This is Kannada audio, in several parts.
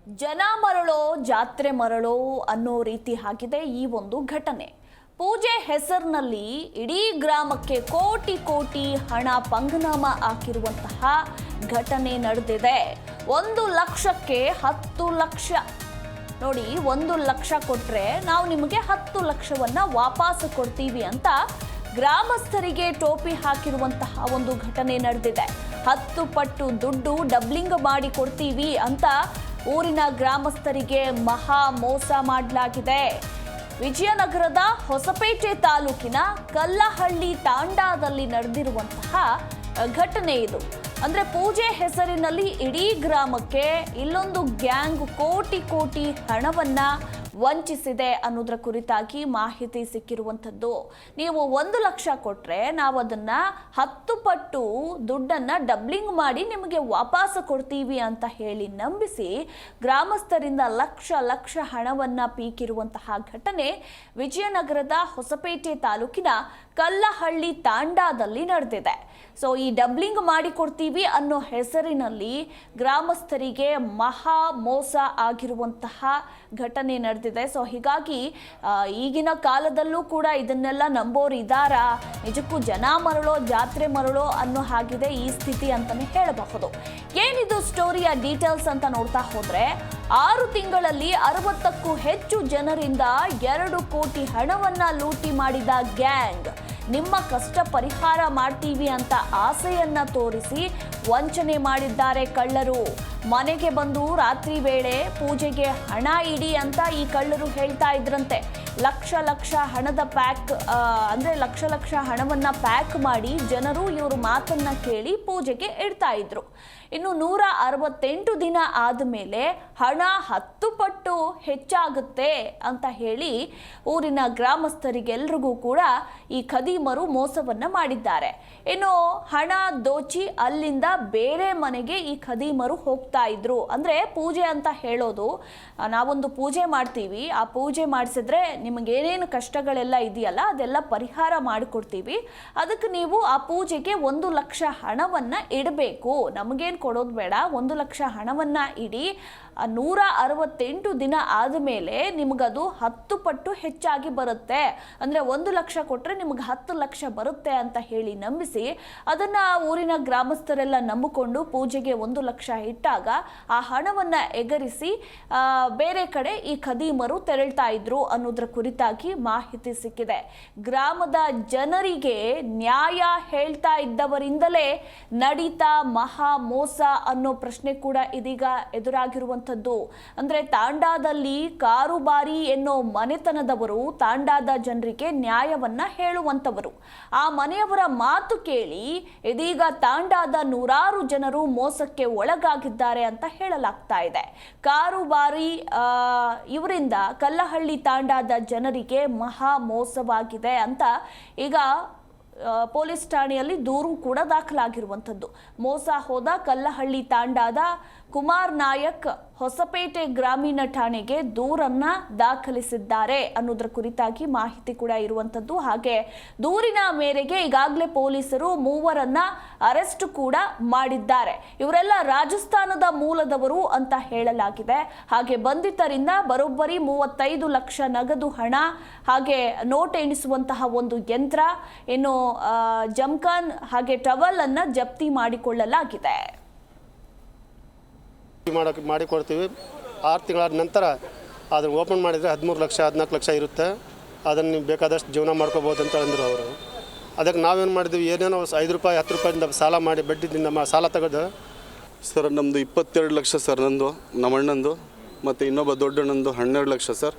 ಜನ ಮರಳೋ ಜಾತ್ರೆ ಮರಳೋ ಅನ್ನೋ ರೀತಿ ಆಗಿದೆ ಈ ಒಂದು ಘಟನೆ. ಪೂಜೆ ಹೆಸರಿನಲ್ಲಿ ಇಡೀ ಗ್ರಾಮಕ್ಕೆ ಕೋಟಿ ಕೋಟಿ ಹಣ ಪಂಗನಾಮ ಹಾಕಿರುವಂತಹ ಘಟನೆ ನಡೆದಿದೆ. 1 ಲಕ್ಷಕ್ಕೆ 10 ಲಕ್ಷ ನೋಡಿ, 1 ಲಕ್ಷ ಕೊಟ್ರೆ ನಾವು ನಿಮಗೆ 10 ಲಕ್ಷವನ್ನ ವಾಪಸ್ ಕೊಡ್ತೀವಿ ಅಂತ ಗ್ರಾಮಸ್ಥರಿಗೆ ಟೋಪಿ ಹಾಕಿರುವಂತಹ ಒಂದು ಘಟನೆ ನಡೆದಿದೆ. 10 ಪಟ್ಟು ದುಡ್ಡು ಡಬ್ಲಿಂಗ್ ಮಾಡಿ ಕೊಡ್ತೀವಿ ಅಂತ ಊರಿನ ಗ್ರಾಮಸ್ಥರಿಗೆ ಮಹಾ ಮೋಸ ಮಾಡಲಾಗಿದೆ. ವಿಜಯನಗರದ ಹೊಸಪೇಟೆ ತಾಲೂಕಿನ ಕಲ್ಲಹಳ್ಳಿ ತಾಂಡಾದಲ್ಲಿ ನಡೆದಿರುವಂತಹ ಘಟನೆ ಇದು. ಅಂದ್ರೆ ಪೂಜೆ ಹೆಸರಿನಲ್ಲಿ ಇಡೀ ಗ್ರಾಮಕ್ಕೆ ಇಲ್ಲೊಂದು ಗ್ಯಾಂಗ್ ಕೋಟಿ ಕೋಟಿ ಹಣವನ್ನ ವಂಚಿಸಿದೆ ಅನ್ನೋದರ ಕುರಿತಾಗಿ ಮಾಹಿತಿ ಸಿಕ್ಕಿರುವಂಥದ್ದು. ನೀವು 1 ಲಕ್ಷ ಕೊಟ್ರೆ ನಾವು ಅದನ್ನ 10 ಪಟ್ಟು ದುಡ್ಡನ್ನ ಡಬ್ಲಿಂಗ್ ಮಾಡಿ ನಿಮಗೆ ವಾಪಸ್ ಕೊಡ್ತೀವಿ ಅಂತ ಹೇಳಿ ನಂಬಿಸಿ ಗ್ರಾಮಸ್ಥರಿಂದ ಲಕ್ಷ ಲಕ್ಷ ಹಣವನ್ನ ಪೀಕಿರುವಂತಹ ಘಟನೆ ವಿಜಯನಗರದ ಹೊಸಪೇಟೆ ತಾಲೂಕಿನ ಕಲ್ಲಹಳ್ಳಿ ತಾಂಡಾದಲ್ಲಿ ನಡೆದಿದೆ. ಸೊ ಈ ಡಬ್ಲಿಂಗ್ ಮಾಡಿ ಕೊಡ್ತೀವಿ ಅನ್ನೋ ಹೆಸರಿನಲ್ಲಿ ಗ್ರಾಮಸ್ಥರಿಗೆ ಮಹಾ ಮೋಸ ಆಗಿರುವಂತಹ ಘಟನೆ ನಡೆದಿದೆ. ಸೊ ಹೀಗಾಗಿ ಈಗಿನ ಕಾಲದಲ್ಲೂ ಕೂಡ ಇದನ್ನೆಲ್ಲ ನಂಬೋರು ಇದ್ದಾರಾ? ನಿಜಕ್ಕೂ ಜನ ಮರಳೋ ಜಾತ್ರೆ ಮರಳೋ ಅನ್ನೋ ಹಾಗಿದೆ ಈ ಸ್ಥಿತಿ ಅಂತಾನೆ ಹೇಳಬಹುದು. ಏನಿದು ಸ್ಟೋರಿಯ ಡೀಟೇಲ್ಸ್ ಅಂತ ನೋಡ್ತಾ ಹೋದ್ರೆ, 6 ತಿಂಗಳಲ್ಲಿ 60ಕ್ಕೂ ಹೆಚ್ಚು ಜನರಿಂದ 2 ಕೋಟಿ ಹಣವನ್ನ ಲೂಟಿ ಮಾಡಿದ ಗ್ಯಾಂಗ್ ನಿಮ್ಮ ಕಷ್ಟ ಪರಿಹಾರ ಮಾಡ್ತೀವಿ ಅಂತ ಆಸೆಯನ್ನ ತೋರಿಸಿ ವಂಚನೆ ಮಾಡಿದ್ದಾರೆ ಕಳ್ಳರು. ಮನೆಗೆ ಬಂದು ರಾತ್ರಿ ವೇಳೆ ಪೂಜೆಗೆ ಹಣ ಇಡಿ ಅಂತ ಈ ಕಳ್ಳರು ಹೇಳ್ತಾ ಇದ್ರಂತೆ. ಲಕ್ಷ ಲಕ್ಷ ಹಣದ ಪ್ಯಾಕ್ ಅಂದ್ರೆ ಲಕ್ಷ ಲಕ್ಷ ಹಣವನ್ನ ಪ್ಯಾಕ್ ಮಾಡಿ ಜನರು ಇವರು ಮಾತನ್ನ ಕೇಳಿ ಪೂಜೆಗೆ ಇಡ್ತಾ ಇದ್ರು. ಇನ್ನು 168 ದಿನ ಆದಮೇಲೆ ಹಣ 10 ಪಟ್ಟು ಹೆಚ್ಚಾಗುತ್ತೆ ಅಂತ ಹೇಳಿ ಊರಿನ ಗ್ರಾಮಸ್ಥರಿಗೆಲ್ರಿಗೂ ಕೂಡ ಈ ಖದೀಮರು ಮೋಸವನ್ನ ಮಾಡಿದ್ದಾರೆ. ಇನ್ನು ಹಣ ದೋಚಿ ಅಲ್ಲಿಂದ ಬೇರೆ ಮನೆಗೆ ಈ ಖದೀಮರು ಹೋಗ್ತಾ ಇದ್ರು. ಅಂದ್ರೆ ಪೂಜೆ ಅಂತ ಹೇಳೋದು, ನಾವೊಂದು ಪೂಜೆ ಮಾಡ್ತೀವಿ, ಆ ಪೂಜೆ ಮಾಡಿಸಿದ್ರೆ ನಿಮಗೇನೇನು ಕಷ್ಟಗಳೆಲ್ಲ ಇದೆಯಲ್ಲ ಅದೆಲ್ಲ ಪರಿಹಾರ ಮಾಡಿಕೊಡ್ತೀವಿ, ಅದಕ್ಕೆ ನೀವು ಆ ಪೂಜೆಗೆ 1 ಲಕ್ಷ ಹಣವನ್ನ ಇಡಬೇಕು, ನಮಗೇನು ಕೊಡೋದು ಬೇಡ, 1 ಲಕ್ಷ ಹಣವನ್ನ ಇಡಿ, 168 ದಿನ ಆದಮೇಲೆ ನಿಮಗದು 10 ಪಟ್ಟು ಹೆಚ್ಚಾಗಿ ಬರುತ್ತೆ, ಅಂದ್ರೆ 1 ಲಕ್ಷ ಕೊಟ್ರೆ ನಿಮಗೆ 10 ಲಕ್ಷ ಬರುತ್ತೆ ಅಂತ ಹೇಳಿ ನಂಬಿಸಿ ಅದನ್ನ ಊರಿನ ಗ್ರಾಮಸ್ಥರೆಲ್ಲ ನಂಬಿಕೊಂಡು ಪೂಜೆಗೆ 1 ಲಕ್ಷ ಇಟ್ಟಾಗ ಆ ಹಣವನ್ನ ಎಗರಿಸಿ ಬೇರೆ ಕಡೆ ಈ ಖದೀಮರು ತೆರಳ್ತಾ ಇದ್ರು ಅನ್ನೋದ್ರ ಕುರಿತಾಗಿ ಮಾಹಿತಿ ಸಿಕ್ಕಿದೆ. ಗ್ರಾಮದ ಜನರಿಗೆ ನ್ಯಾಯ ಹೇಳ್ತಾ ಇದ್ದವರಿಂದಲೇ ನಡೀತಾ ಮಹಾ ಮೋಸ ಅನ್ನೋ ಪ್ರಶ್ನೆ ಕೂಡ ಇದೀಗ ಎದುರಾಗಿರುವಂಥದ್ದು. ಅಂದ್ರೆ ತಾಂಡಾದಲ್ಲಿ ಕಾರುಬಾರಿ ಎನ್ನೋ ಮನೆತನದವರು ತಾಂಡಾದ ಜನರಿಗೆ ನ್ಯಾಯವನ್ನ ಹೇಳುವಂತವರು. ಆ ಮನೆಯವರ ಮಾತು ಕೇಳಿ ಇದೀಗ ತಾಂಡಾದ 100 ಜನರು ಮೋಸಕ್ಕೆ ಒಳಗಾಗಿದ್ದಾರೆ ಅಂತ ಹೇಳಲಾಗ್ತಾ ಇದೆ. ಕಾರುಬಾರಿ ಇವರಿಂದ ಕಲ್ಲಹಳ್ಳಿ ತಾಂಡಾದ ಜನರಿಗೆ ಮಹಾ ಮೋಸವಾಗಿದೆ ಅಂತ ಈಗ ಪೊಲೀಸ್ ಠಾಣೆಯಲ್ಲಿ ದೂರು ಕೂಡ ದಾಖಲಾಗಿರುವಂಥದ್ದು. ಮೋಸ ಹೋದ ಕಲ್ಲಹಳ್ಳಿ ತಾಂಡಾದ ಕುಮಾರ್ ನಾಯಕ್ ಹೊಸಪೇಟೆ ಗ್ರಾಮೀಣ ಠಾಣೆಗೆ ದೂರನ್ನ ದಾಖಲಿಸಿದ್ದಾರೆ ಅನ್ನೋದ್ರ ಕುರಿತಾಗಿ ಮಾಹಿತಿ ಕೂಡ ಇರುವಂಥದ್ದು. ಹಾಗೆ ದೂರಿನ ಮೇರೆಗೆ ಈಗಾಗಲೇ ಪೊಲೀಸರು 3 ಅರೆಸ್ಟ್ ಕೂಡ ಮಾಡಿದ್ದಾರೆ. ಇವರೆಲ್ಲ ರಾಜಸ್ಥಾನದ ಮೂಲದವರು ಅಂತ ಹೇಳಲಾಗಿದೆ. ಹಾಗೆ ಬಂಧಿತರಿಂದ ಬರೋಬ್ಬರಿ 35 ಲಕ್ಷ ನಗದು ಹಣ, ಹಾಗೆ ನೋಟ್ ಎಣಿಸುವಂತಹ ಒಂದು ಯಂತ್ರ, ಇನ್ನು ಜಮ್ಖಾನ್ ಹಾಗೆ ಟವಲ್ ಅನ್ನ ಜಪ್ತಿ ಮಾಡಿಕೊಳ್ಳಲಾಗಿದೆ. ಮಾಡಿಕೊಡ್ತೀವಿ. 6 ತಿಂಗಳ ನಂತರ ಅದನ್ನು ಓಪನ್ ಮಾಡಿದರೆ 13 ಲಕ್ಷ 14 ಲಕ್ಷ ಇರುತ್ತೆ, ಅದನ್ನು ನೀವು ಬೇಕಾದಷ್ಟು ಜೀವನ ಮಾಡ್ಕೋಬೋದು ಅಂತ ಅಂದರು ಅವರು. ಅದಕ್ಕೆ ನಾವೇನು ಮಾಡಿದ್ವಿ, ಏನೇನೋ 5 ರೂಪಾಯಿ 10 ರೂಪಾಯಿಂದ ಸಾಲ ಮಾಡಿ ಬಡ್ಡಿದಿಂದ ಸಾಲ ತೆಗೆದು ಸರ್ ನಮ್ಮದು 22 ಲಕ್ಷ ಸರ್, ನಂದು ನಮ್ಮ ಅಣ್ಣಂದು ಮತ್ತು ಇನ್ನೊಬ್ಬ ದೊಡ್ಡಣ್ಣಂದು 12 ಲಕ್ಷ ಸರ್.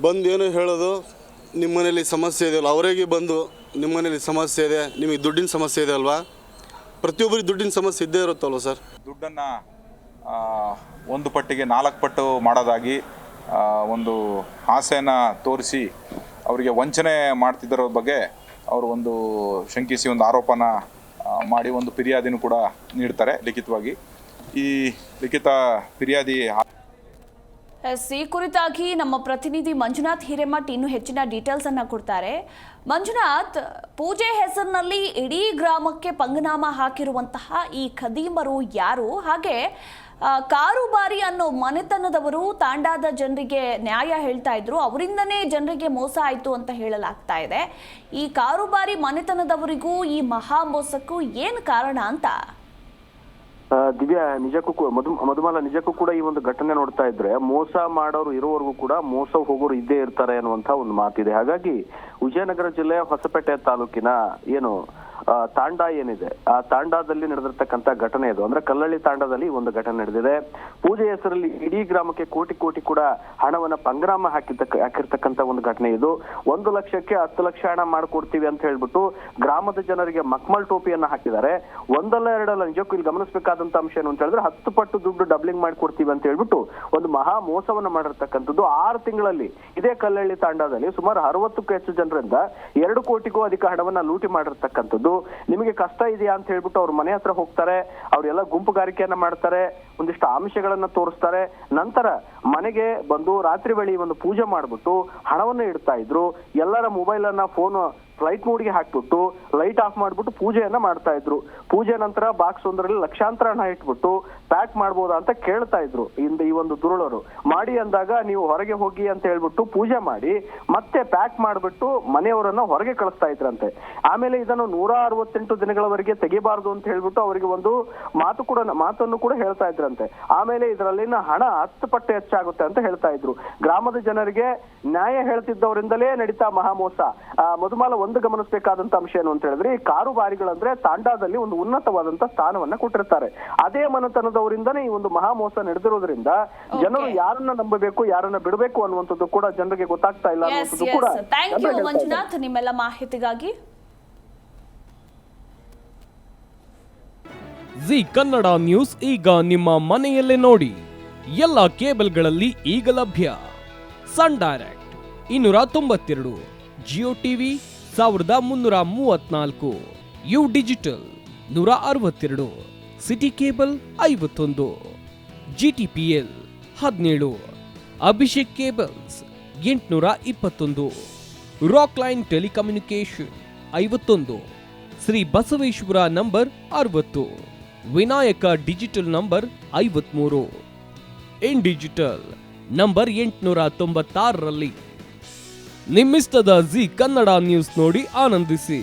ಬಂದು ಏನು ಹೇಳೋದು, ನಿಮ್ಮ ಮನೇಲಿ ಸಮಸ್ಯೆ ಇದೆಯಲ್ಲ, ಅವರಿಗೆ ಬಂದು ನಿಮ್ಮ ಮನೇಲಿ ಸಮಸ್ಯೆ ಇದೆ, ನಿಮಗೆ ದುಡ್ಡಿನ ಸಮಸ್ಯೆ ಇದೆ ಅಲ್ವಾ, ಪ್ರತಿಯೊಬ್ಬರಿಗೆ ದುಡ್ಡಿನ ಸಮಸ್ಯೆ ಇದ್ದೇ ಇರುತ್ತಲ್ವ ಸರ್. ದುಡ್ಡನ್ನು 1 ಪಟ್ಟಿಗೆ 4 ಪಟ್ಟು ಮಾಡೋದಾಗಿ ಒಂದು ಆಸೆಯನ್ನು ತೋರಿಸಿ ಅವರಿಗೆ ವಂಚನೆ ಮಾಡ್ತಿದ್ದರ ಬಗ್ಗೆ ಅವರು ಒಂದು ಶಂಕಿಸಿ ಒಂದು ಆರೋಪನ ಮಾಡಿ ಒಂದು ಫಿರ್ಯಾದಿನೂ ಕೂಡ ನೀಡ್ತಾರೆ ಲಿಖಿತವಾಗಿ. ಈ ಲಿಖಿತ ಫಿರ್ಯಾದಿ ಈ ಕುರಿತಾಗಿ ನಮ್ಮ ಪ್ರತಿನಿಧಿ ಮಂಜುನಾಥ್ ಹಿರೇಮಠ್ ಇನ್ನೂ ಹೆಚ್ಚಿನ ಡೀಟೇಲ್ಸ್ ಅನ್ನ ಕೊಡ್ತಾರೆ. ಮಂಜುನಾಥ್, ಪೂಜೆ ಹೆಸರಿನಲ್ಲಿ ಇಡೀ ಗ್ರಾಮಕ್ಕೆ ಪಂಗನಾಮ ಹಾಕಿರುವಂತಹ ಈ ಖದೀಮರು ಯಾರು? ಹಾಗೆ ಕಾರುಬಾರಿ ಅನ್ನೋ ಮನೆತನದವರು ತಾಂಡಾದ ಜನರಿಗೆ ನ್ಯಾಯ ಹೇಳ್ತಾ ಇದ್ರು, ಅವರಿಂದನೇ ಜನರಿಗೆ ಮೋಸ ಆಯಿತು ಅಂತ ಹೇಳಲಾಗ್ತಾ ಇದೆ. ಈ ಕಾರುಬಾರಿ ಮನೆತನದವರಿಗೂ ಈ ಮಹಾ ಮೋಸಕ್ಕೂ ಏನು ಕಾರಣ ಅಂತ? ದಿವ್ಯಾ, ನಿಜಕ್ಕೂ ಮಧುಮಾಲ ನಿಜಕ್ಕೂ ಕೂಡ ಈ ಒಂದು ಘಟನೆ ನೋಡ್ತಾ ಇದ್ರೆ ಮೋಸ ಮಾಡೋರು ಇರೋವರೆಗೂ ಕೂಡ ಮೋಸ ಹೋಗೋರು ಇದ್ದೇ ಇರ್ತಾರೆ ಅನ್ನುವಂತ ಒಂದು ಮಾತಿದೆ. ಹಾಗಾಗಿ ವಿಜಯನಗರ ಜಿಲ್ಲೆ ಹೊಸಪೇಟೆ ತಾಲೂಕಿನ ಏನು ತಾಂಡ ಏನಿದೆ, ಆ ತಾಂಡಾದಲ್ಲಿ ನಡೆದಿರ್ತಕ್ಕಂಥ ಘಟನೆ ಇದು. ಅಂದ್ರೆ ಕಲ್ಲಳ್ಳಿ ತಾಂಡದಲ್ಲಿ ಒಂದು ಘಟನೆ ನಡೆದಿದೆ. ಪೂಜೆ ಹೆಸರಲ್ಲಿ ಇಡೀ ಗ್ರಾಮಕ್ಕೆ ಕೋಟಿ ಕೋಟಿ ಕೂಡ ಹಣವನ್ನ ಪಂಗ್ರಾಮ ಹಾಕಿರ್ತಕ್ಕಂಥ ಒಂದು ಘಟನೆ ಇದು. 1 ಲಕ್ಷಕ್ಕೆ 10 ಲಕ್ಷ ಹಣ ಮಾಡ್ಕೊಡ್ತೀವಿ ಅಂತ ಹೇಳ್ಬಿಟ್ಟು ಗ್ರಾಮದ ಜನರಿಗೆ ಮಕ್ಮಲ್ ಟೋಪಿಯನ್ನ ಹಾಕಿದ್ದಾರೆ. ಒಂದಲ್ಲ ಎರಡಲ್ಲ, ನಿಜಕ್ಕೂ ಇಲ್ಲಿ ಗಮನಿಸಬೇಕಾದಂತ ಅಂಶ ಏನು ಅಂತ ಹೇಳಿದ್ರೆ 10 ಪಟ್ಟು ದುಡ್ಡು ಡಬ್ಲಿಂಗ್ ಮಾಡ್ಕೊಡ್ತೀವಿ ಅಂತ ಹೇಳ್ಬಿಟ್ಟು ಒಂದು ಮಹಾ ಮೋಸವನ್ನ ಮಾಡಿರ್ತಕ್ಕಂಥದ್ದು. 6 ತಿಂಗಳಲ್ಲಿ ಇದೇ ಕಲ್ಲಳ್ಳಿ ತಾಂಡದಲ್ಲಿ ಸುಮಾರು 60ಕ್ಕೂ ಹೆಚ್ಚು ಜನರಿಂದ 2 ಕೋಟಿಗೂ ಅಧಿಕ ಹಣವನ್ನ ಲೂಟಿ ಮಾಡಿರ್ತಕ್ಕಂಥದ್ದು. ನಿಮಗೆ ಕಷ್ಟ ಇದೆಯಾ ಅಂತ ಹೇಳ್ಬಿಟ್ಟು ಅವ್ರ ಮನೆ ಹತ್ರ ಹೋಗ್ತಾರೆ, ಅವ್ರೆಲ್ಲ ಗುಂಪುಗಾರಿಕೆಯನ್ನ ಮಾಡ್ತಾರೆ, ಒಂದಿಷ್ಟು ಆಮಿಷಗಳನ್ನ ತೋರಿಸ್ತಾರೆ. ನಂತರ ಮನೆಗೆ ಬಂದು ರಾತ್ರಿ ವೇಳೆ ಒಂದು ಪೂಜೆ ಮಾಡ್ಬಿಟ್ಟು ಹಣವನ್ನ ಇಡ್ತಾ ಇದ್ರು. ಎಲ್ಲರ ಮೊಬೈಲ್ ಅನ್ನ, ಫೋನ್ ಫ್ಲೈಟ್ ಮೋಡ್ಗೆ ಹಾಕ್ಬಿಟ್ಟು ಲೈಟ್ ಆಫ್ ಮಾಡ್ಬಿಟ್ಟು ಪೂಜೆಯನ್ನ ಮಾಡ್ತಾ ಇದ್ರು. ಪೂಜೆ ನಂತರ ಬಾಕ್ಸ್ ಒಂದರಲ್ಲಿ ಲಕ್ಷಾಂತರ ಹಣ ಇಟ್ಬಿಟ್ಟು ಪ್ಯಾಕ್ ಮಾಡ್ಬೋದಾ ಅಂತ ಕೇಳ್ತಾ ಇದ್ರು ಈ ಒಂದು ದುರುಳರು. ಮಾಡಿ ಅಂದಾಗ ನೀವು ಹೊರಗೆ ಹೋಗಿ ಅಂತ ಹೇಳ್ಬಿಟ್ಟು ಪೂಜೆ ಮಾಡಿ ಮತ್ತೆ ಪ್ಯಾಕ್ ಮಾಡ್ಬಿಟ್ಟು ಮನೆಯವರನ್ನ ಹೊರಗೆ ಕಳಿಸ್ತಾ ಇದ್ರಂತೆ. ಆಮೇಲೆ ಇದನ್ನು 168 ದಿನಗಳವರೆಗೆ ತೆಗಿಬಾರ್ದು ಅಂತ ಹೇಳ್ಬಿಟ್ಟು ಅವರಿಗೆ ಒಂದು ಮಾತನ್ನು ಕೂಡ ಹೇಳ್ತಾ ಇದ್ರಂತೆ. ಆಮೇಲೆ ಇದರಲ್ಲಿನ ಹಣ 10 ಪಟ್ಟು ಹೆಚ್ಚಾಗುತ್ತೆ ಅಂತ ಹೇಳ್ತಾ ಇದ್ರು. ಗ್ರಾಮದ ಜನರಿಗೆ ನ್ಯಾಯ ಹೇಳ್ತಿದ್ದವರಿಂದಲೇ ನಡೀತಾ ಮಹಾಮೋಸ. ಮಧುಮಾಲ, ಒಂದು ಗಮನಿಸಬೇಕಾದಂತ ಅಂಶ ಏನು ಅಂತ ಹೇಳಿದ್ರೆ, ಈ ಕಾರುಬಾರಿಗಳಂದ್ರೆ ತಾಂಡಾದಲ್ಲಿ ಒಂದು ಉನ್ನತವಾದಂತ ಸ್ಥಾನವನ್ನ ಕೊಟ್ಟಿರ್ತಾರೆ. ಅದೇ ಮನೆತನದವರಿಂದನೇ ಈ ಒಂದು ಮಹಾಮೋಸ ನಡೆದಿರೋದ್ರಿಂದ ಜನರು ಯಾರನ್ನ ನಂಬಬೇಕು, ಯಾರನ್ನ ಬಿಡಬೇಕು ಅನ್ನುವಂಥದ್ದು ಕೂಡ ಜನರಿಗೆ ಗೊತ್ತಾಗ್ತಾ ಇಲ್ಲ ಅನ್ನುವಂಥದ್ದು ಕೂಡ. ಥ್ಯಾಂಕ್ ಯು ಮಂಜುನಾಥ್, ನಿಮ್ಮೆಲ್ಲ ಮಾಹಿತಿಗಾಗಿ. ಜಿ ಕನ್ನಡ ನ್ಯೂಸ್ ಈಗ ನಿಮ್ಮ ಮನೆಯಲ್ಲೇ ನೋಡಿ. ಎಲ್ಲ ಕೇಬಲ್ಗಳಲ್ಲಿ ಈಗ ಲಭ್ಯ. Sun Direct 292, Jio TV 1334, U digital 162, city cable 51, GTPL 17, Abhishek cables 821, rock line telecommunication 51, Shri Basaveshwara number 60, Vinayaka digital number 53, in digital number 896ರಲ್ಲಿ. ನಿಮ್ಮಿಸ್ತದ ಜಿ ಕನ್ನಡ ನ್ಯೂಸ್ ನೋಡಿ ಆನಂದಿಸಿ.